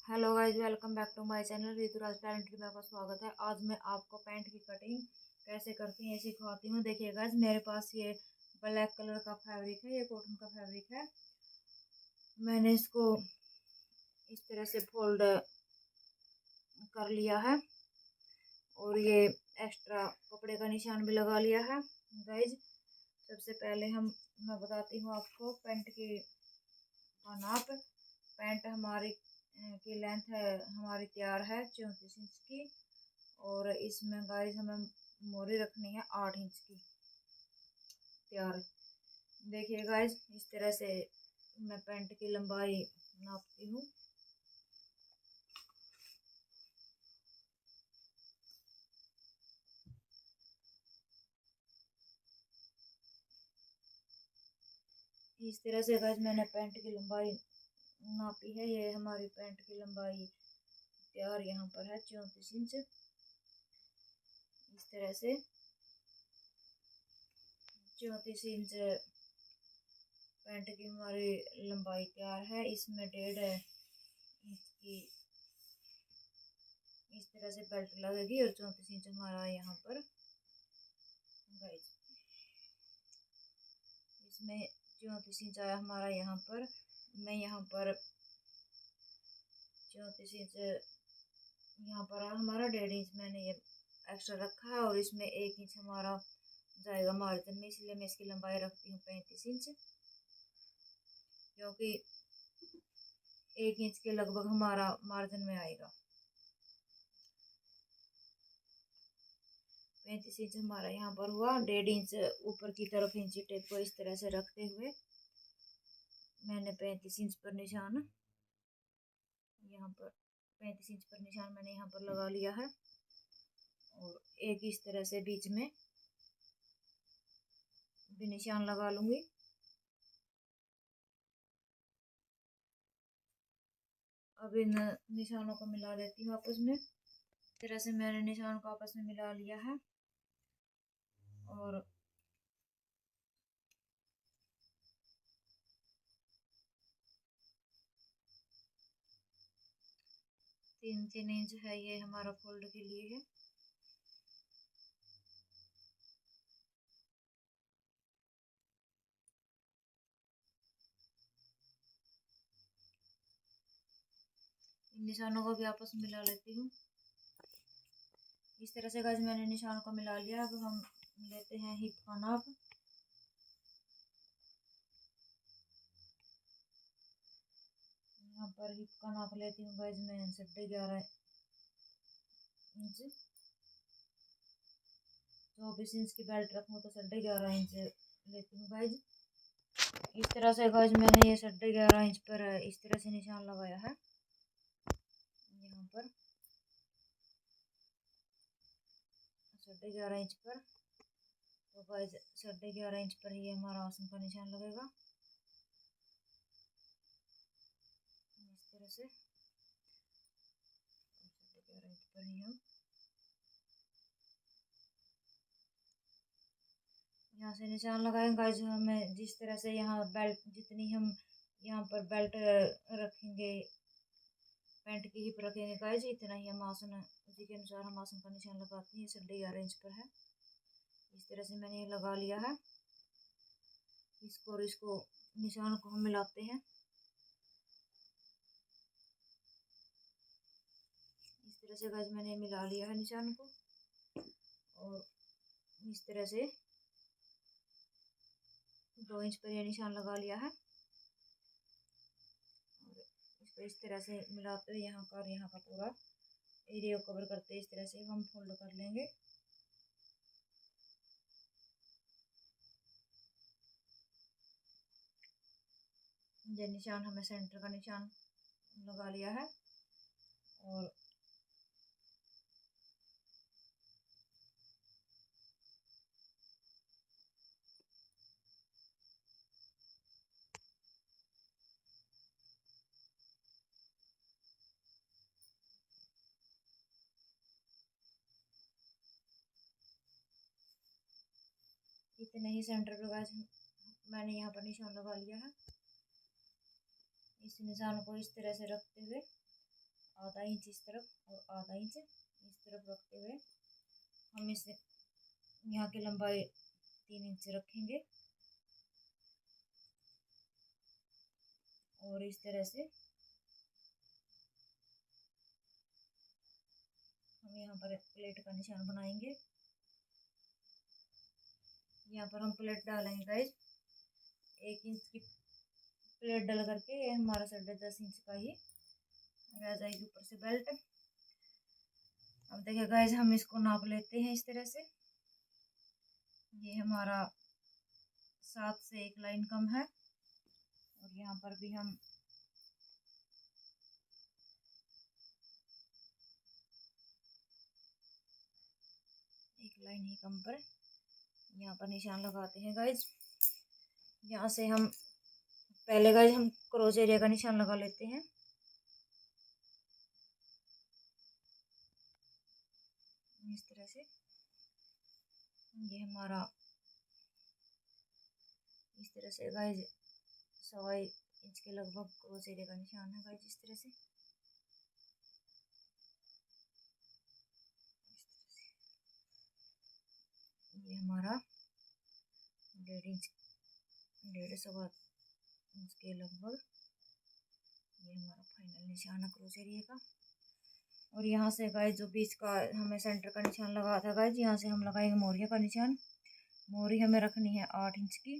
Hello guys, welcome back to my channel Rituraj talent में आपका स्वागत है। आज मैं आपको पैंट की कटिंग कैसे करते हैं ये सिखाती हूँ। देखिए गाइस, मेरे पास ये ब्लैक कलर का फैब्रिक है, ये कॉटन का फैब्रिक है। मैंने इसको इस तरह से फोल्ड कर लिया है और ये एक्स्ट्रा कपड़े का निशान भी लगा लिया है। गाइस, सबसे पहले मैं बताती हूँ आपको पैंट की नाप। पैंट हमारी की लेंथ है, हमारी तैयार है 34 इंच की। और इसमें गाइस हमें मोरी रखनी है 8 इंच की तैयार। देखिए गाइस, इस तरह से मैं पैंट की लंबाई नापती हूँ। इस तरह से गाइस मैंने पैंट की लंबाई नापी है। ये हमारी पैंट की लंबाई तैयार यहाँ पर है 34 इंच। इस तरह से 34 इंच पैंट की हमारी लंबाई तैयार है। इसमें 1.5 इंच की इस तरह से बेल्ट लगेगी और 34 इंच हमारा यहाँ पर गाइस। इसमें 34 इंच आया हमारा यहाँ पर। मैं यहाँ पर 34 इंच यहाँ पर हमारा 1.5 इंच मैंने ये एक्स्ट्रा रखा है और इसमें 1 इंच हमारा जाएगा मार्जिन में, इसलिए मैं इसकी लंबाई रखती हूँ 35 इंच, क्योंकि 1 इंच के लगभग हमारा मार्जिन में आएगा। 35 इंच हमारा यहाँ पर हुआ। 1.5 इंच ऊपर की तरफ इंची टेप को इस तरह से रखते हुए मैंने 35 इंच पर निशान यहाँ पर 35 इंच पर निशान मैंने यहाँ पर लगा लिया है। और एक इस तरह से बीच में भी निशान लगा लूंगी। अब इन निशानों को मिला देती हूँ आपस में। इस तरह से मैंने निशान को आपस में मिला लिया है और 3-3 इंच है, ये हमारा फोल्ड के लिए है। इन निशानों को भी आपस में मिला लेती हूँ। इस तरह से गाइस मैंने निशान को मिला लिया। अब हम लेते हैं हिप का नाप। यहाँ पर हिप का नाप लेती हूँ गाइस मैं 11.5 इंच। 24 इंच की बेल्ट रखूँ तो 11.5 इंच लेती हूँ गाइस। इस तरह से गाइस मैंने ये 11.5 इंच पर इस तरह से निशान लगाया है यहाँ पर 11.5 इंच पर। तो गाइस 11.5 इंच पर ही हमारा आसन का निशान लगेगा इस तरह से। 11.5 इंच पर ही हम यहाँ से निशान लगाएंगे गाइस। हमें जिस तरह से यहाँ बेल्ट जितनी हम यहाँ पर बेल्ट रखेंगे, पैंट की हिप रखेंगे गाइस, इतना ही हम आसन उसी के अनुसार हम आसन का निशान लगाते हैं। 11.5 इंच पर है। इस तरह से मैंने ये लगा लिया है। इसको और इसको निशान को हम मिलाते हैं। इस तरह से गाइस मैंने मिला लिया है निशान को और इस तरह से 2 इंच पर यह निशान लगा लिया है। और इसको इस तरह से मिलाते हुए यहाँ का पूरा एरिया को कवर करते इस तरह से हम फोल्ड कर लेंगे। ये निशान हमें सेंटर का निशान लगा लिया है और इतने ही सेंटर पे गाइस मैंने यहाँ पर निशान लगा लिया है। इस निशान को इस तरह से रखते हुए आधा इंच इस तरफ और आधा इंच इस तरफ रखते हुए हम इस यहाँ की लंबाई 3 इंच रखेंगे और इस तरह से हम यहाँ पर प्लेट का निशान बनाएंगे। यहाँ पर हम प्लेट डालेंगे गाइस 1 इंच की प्लेट डाल करके, ये हमारा 10.5 इंच का ही रह जाएगी ऊपर से बेल्ट। अब देखिए गाइस हम इसको नाप लेते हैं इस तरह से। ये हमारा 7 से 1 लाइन कम है और यहाँ पर भी हम एक लाइन ही कम पर यहाँ पर निशान लगाते हैं गाइस। यहाँ से हम पहले गाइस हम क्रॉस एरिया का निशान लगा लेते हैं। इस तरह से ये हमारा इस तरह से गाइस 1.25 इंच के लगभग क्रॉस एरिया का निशान है गाइस। इस तरह से ये हमारा 1.5 इंच 1.5 इंच के लगभग ये हमारा फाइनल निशान है क्रॉस एरिया का। और यहाँ से गाइस जो बीच का हमें सेंटर का निशान लगा था गाइस, यहाँ से हम लगाएंगे मोरिया का निशान। मोरी हमें रखनी है 8 इंच की।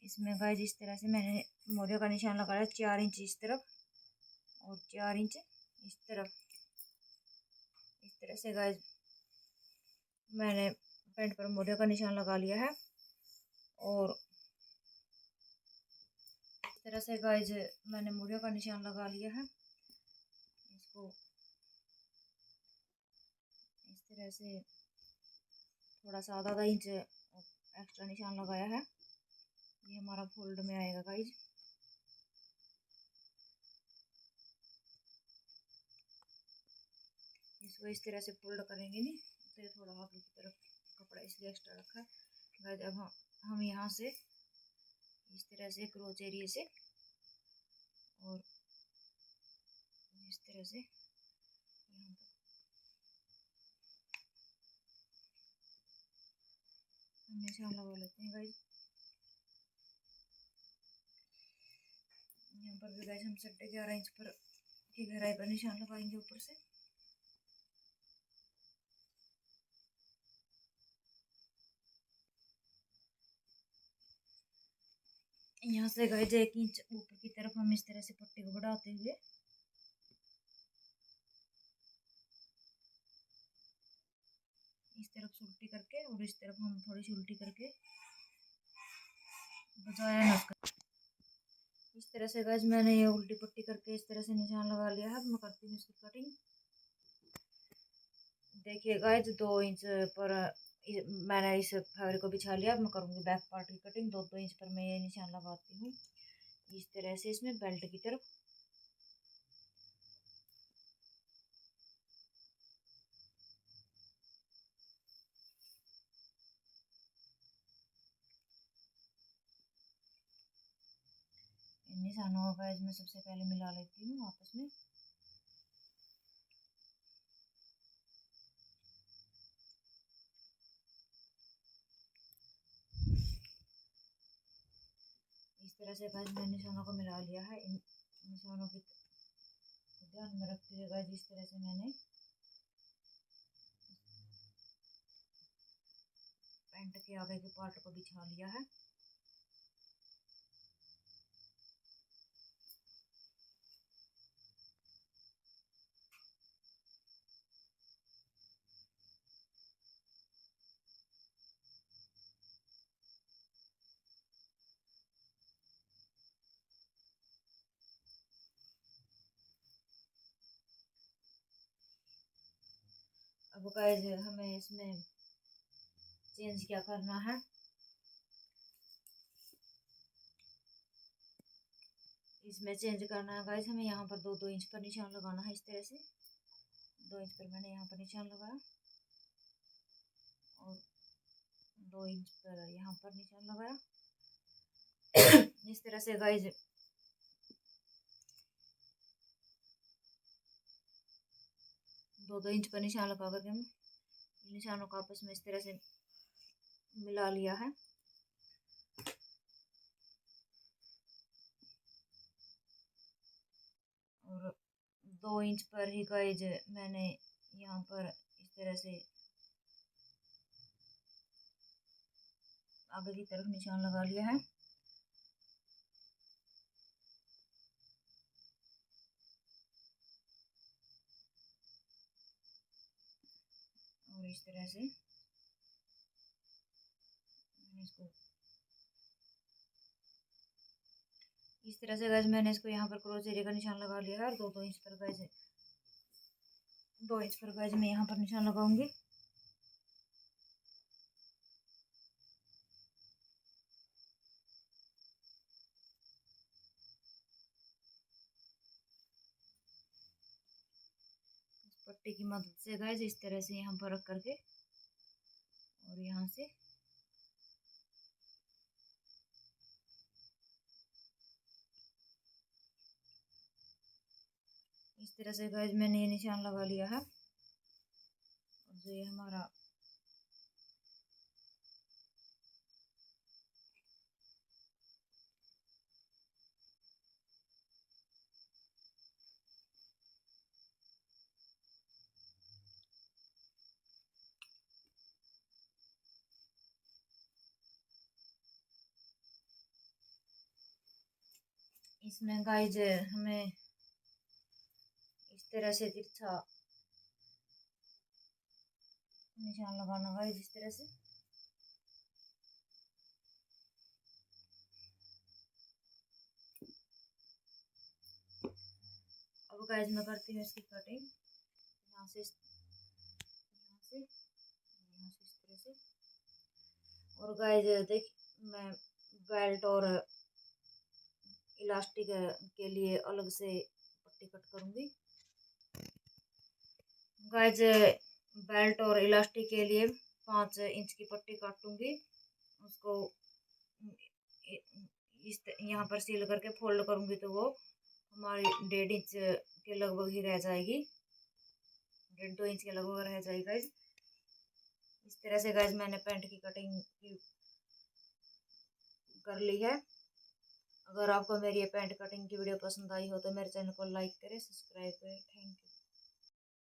इसमें गाइस इस तरह से मैंने मोरिया का निशान लगाया 4 इंच इस तरफ और 4 इंच इस तरफ। इस तरह से गाइस मैंने पेंट पर मोरिया का निशान लगा लिया है। और इस तरह से गाइस मैंने मोरिया का निशान लगा लिया है। इसको इस तरह से थोड़ा सा आधा इंच एक्स्ट्रा निशान लगाया है। ये हमारा फोल्ड में आएगा गाइस। इसको इस तरह से फोल्ड करेंगे नहीं तो ये थोड़ा आगे की तरफ कपड़ा इसलिए एक्स्ट्रा रखा है गाइस। अब हम यहाँ से इस तरह से क्रोच एरिया से और इस तरह से यहाँ तक हम निशान लगा लेते हैं गाइस। यहाँ पर भी गाइस हम 11.5 इंच पर की गहराई पर निशान लगाएंगे ऊपर से। यहाँ से गाइस 1 इंच ऊपर की तरफ हम इस तरह से पट्टी को बढ़ाते हुए इस तरफ से उल्टी करके और इस तरफ हम थोड़ी सी उल्टी करके बजाया नस। इस तरह से गाइस मैंने ये उल्टी पट्टी करके इस तरह से निशान लगा लिया है। मैं करती हूँ इसकी कटिंग। देखिए गाइस 2 इंच पर मैंने इस फैब्रिक को बिछा लिया। अब मैं करूँगी बैक पार्ट की कटिंग। 2 इंच पर मैं ये निशान लगाती हूँ इस तरह से इसमें बेल्ट की तरफ। इन निशानों को गाइस मैं सबसे पहले मिला लेती हूँ आपस में। इस तरह से गाइस मैंने निशानों को मिला लिया है। इन निशानों की ध्यान में रखते हुए गाइस इस तरह से मैंने पैंट के आगे के पार्ट को बिछा लिया है। अब गाइस हमें इसमें चेंज क्या करना है। इसमें चेंज करना है गाइस हमें यहाँ पर 2-2 इंच पर निशान लगाना है। इस तरह से 2 इंच पर मैंने यहाँ पर निशान लगाया और 2 इंच पर यहाँ पर निशान लगाया। इस तरह से गाइस 2-2 इंच पर निशान लगा करके हम निशानों को आपस में इस तरह से मिला लिया है। और 2 इंच पर ही गाइज मैंने यहाँ पर इस तरह से आगे की तरफ निशान लगा लिया है। और इस तरह से इसको इस तरह से गाइज मैंने इसको यहाँ पर क्रॉस एरिया का निशान लगा लिया है। और 2-2 इंच पर गाइज 2 इंच पर गाइज मैं यहाँ पर निशान लगाऊंगी। पट्टी की मदद से गाइज इस तरह से यहाँ पर रख करके और यहाँ से इस तरह से गाइज मैंने ये निशान लगा लिया है। और जो ये हमारा इसमें गाइज हमें इस तरह से तिरछा निशान लगाना गाइज इस तरह से। अब गाइज मैं करती हूँ इसकी कटिंग यहाँ से यहाँ से इस तरह से। और गाइज देख मैं बेल्ट और इलास्टिक के लिए अलग से पट्टी कट करूंगी। गाइज बेल्ट और इलास्टिक के लिए 5 इंच की पट्टी काटूंगी। उसको इस यहाँ पर सील करके फोल्ड करूंगी तो वो हमारी 1.5 इंच के लगभग ही रह जाएगी। 1.5-2 इंच के लगभग रह जाएगी गाइज। इस तरह से गाइज मैंने पैंट की कटिंग कर ली है। अगर आपको मेरी ये पैंट कटिंग की वीडियो पसंद आई हो तो मेरे चैनल को लाइक करें, सब्सक्राइब करें। Thank you.